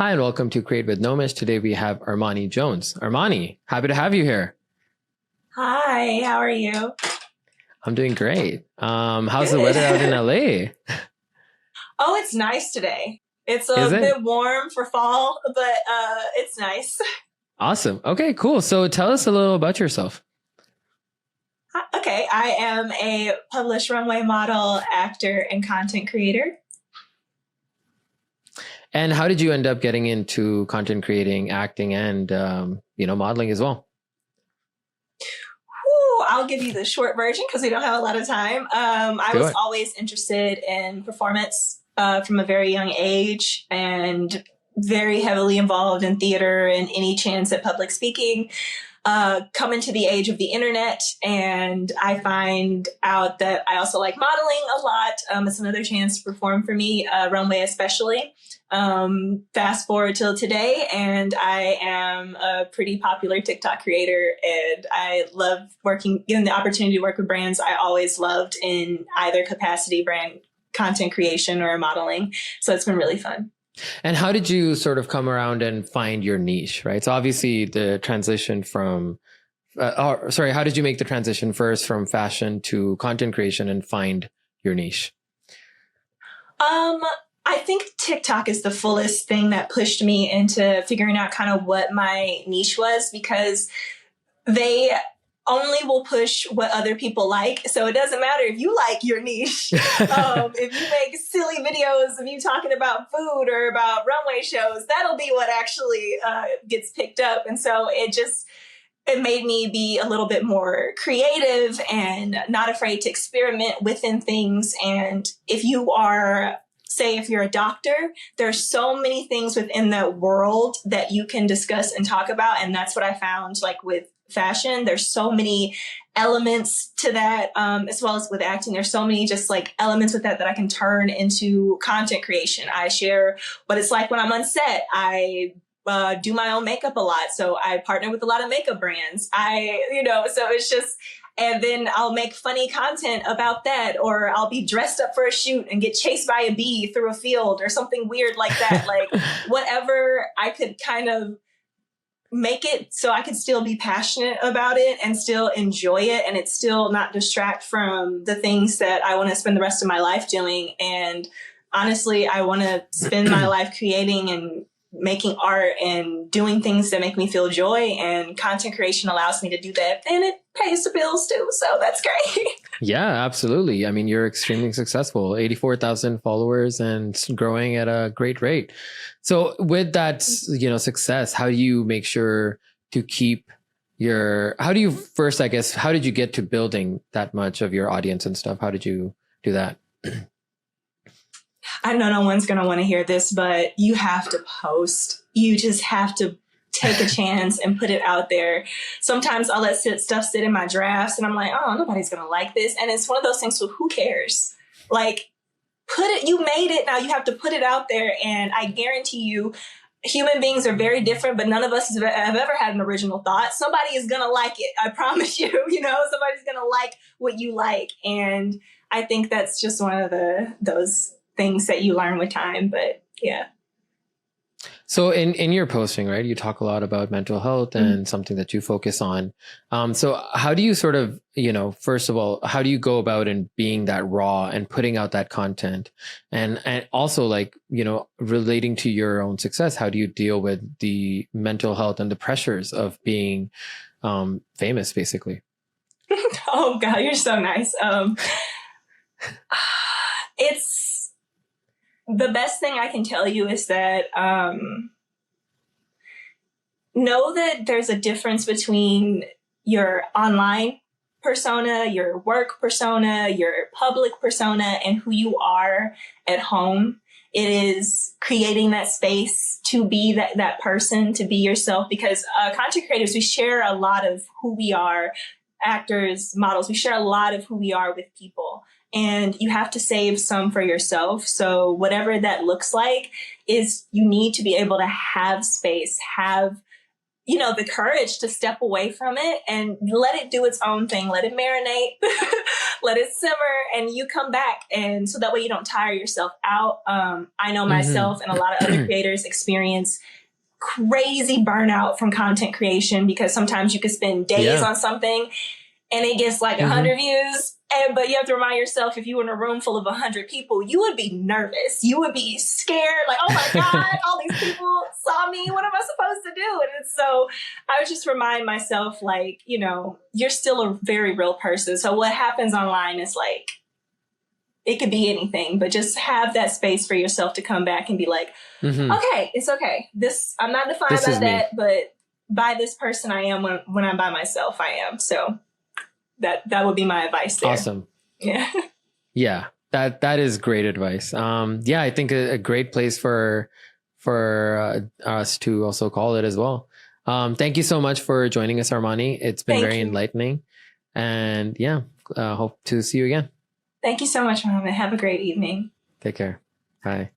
Hi, and welcome to Create with Nomysh. Today we have Armani Jones. Armani, happy to have you here. Hi, how are you? I'm doing great. How's the Good. weather out in LA? Oh, it's nice today. It's Is a it? bit warm for fall, but it's nice. Awesome. Okay, cool. So tell us a little about yourself. Okay, I am a published runway model, actor, and content creator. And how did you end up getting into content creating, acting, and modeling as well? I'll give you the short version because we don't have a lot of time. I was always interested in performance from a very young age and very heavily involved in theater and any chance at public speaking. Coming to the age of the internet, and I find out that I also like modeling a lot. It's another chance to perform for me, runway especially. Fast forward till today, and I am a pretty popular TikTok creator, and I love given the opportunity to work with brands I always loved in either capacity, brand content creation or modeling. So it's been really fun. And how did you sort of come around and find your niche, right? So obviously the transition from, how did you make the transition first from fashion to content creation and find your niche? I think TikTok is the fullest thing that pushed me into figuring out kind of what my niche was, because they only will push what other people like. So it doesn't matter if you like your niche. If you make silly videos of you talking about food or about runway shows, that'll be what actually gets picked up. And so it made me be a little bit more creative and not afraid to experiment within things. And if you're a doctor, there's so many things within that world that you can discuss and talk about. And that's what I found, like with fashion, there's so many elements to that, as well as with acting. There's so many just like elements with that I can turn into content creation. I share what it's like when I'm on set. I do my own makeup a lot. So I partner with a lot of makeup brands. So it's just, and then I'll make funny content about that, or I'll be dressed up for a shoot and get chased by a bee through a field or something weird like that. Like whatever I could kind of make it so I could still be passionate about it and still enjoy it, and it's still not distract from the things that I want to spend the rest of my life doing. And honestly, I want to spend my life creating and making art and doing things that make me feel joy, and content creation allows me to do that, and it pays the bills too. So that's great. Yeah, absolutely. I mean, you're extremely successful, 84,000 followers and growing at a great rate. So with that, success, how do you make sure to keep how did you get to building that much of your audience and stuff? How did you do that? I know no one's going to want to hear this, but you have to post. You just have to take a chance and put it out there. Sometimes I'll let stuff sit in my drafts and I'm like, oh, nobody's going to like this. And it's one of those things, so who cares? Like, you made it. Now you have to put it out there. And I guarantee you, human beings are very different, but none of us have ever had an original thought. Somebody is going to like it. I promise you, somebody's going to like what you like. And I think that's just one of those things that you learn with time. But yeah. So in your posting, right, you talk a lot about mental health and something that you focus on. So how do you sort of, first of all, how do you go about in being that raw and putting out that content? And also like, relating to your own success, how do you deal with the mental health and the pressures of being famous, basically? Oh God, you're so nice. It's the best thing I can tell you is that know that there's a difference between your online persona, your work persona, your public persona, and who you are at home. It is creating that space to be that person, to be yourself, because content creators, we share a lot of who we are. Actors, models, we share a lot of who we are with people. And you have to save some for yourself. So whatever that looks like is you need to be able to have space, have, the courage to step away from it and let it do its own thing. Let it marinate. let it simmer, and you come back. And so that way you don't tire yourself out. I know myself and a lot of other creators experience crazy burnout from content creation, because sometimes you could spend days on something and it gets like 100 views. But you have to remind yourself, if you were in a room full of 100 people, you would be nervous. You would be scared. Like, oh my God, all these people saw me. What am I supposed to do? And so I would just remind myself, like, you know, you're still a very real person. So what happens online is like, it could be anything, but just have that space for yourself to come back and be like, okay, it's okay. I'm not defined by that, but by this person I am when I'm by myself, I am. So that would be my advice there. Awesome. Yeah. Yeah. That is great advice. Yeah, I think a great place for us to also call it as well. Thank you so much for joining us, Armani. It's been very enlightening, and yeah, hope to see you again. Thank you so much, Mohammed. Have a great evening. Take care. Bye.